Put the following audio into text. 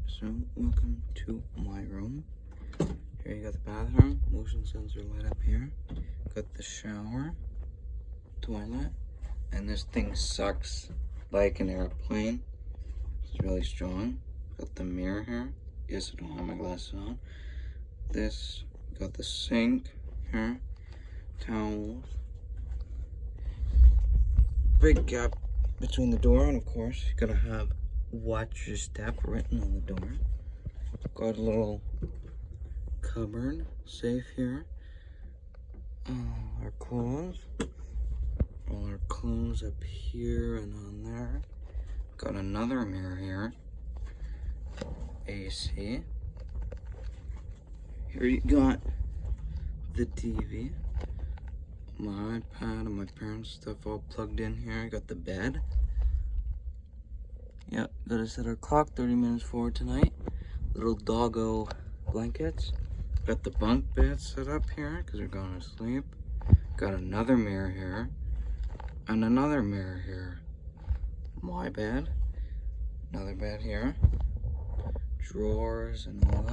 So welcome to my room. Here you got the bathroom, motion sensor light up here. Got the shower, toilet, and this thing sucks like an airplane. It's really strong. Got the mirror here. Yes, I don't have my glasses on. This, got the sink here, towels. Big gap between the door, and of course, you gotta have watch your step written on the door. Got a little cupboard, safe here. Our clothes. All our clothes up here and on there. Got another mirror here. AC. Here you got the TV. My iPad and my parents' stuff all plugged in here. Got the bed. Yep, gotta set our clock 30 minutes forward tonight. Little doggo blankets. Got the bunk bed set up here because we're going to sleep. Got another mirror here. And another mirror here. My bed. Another bed here. Drawers and all that.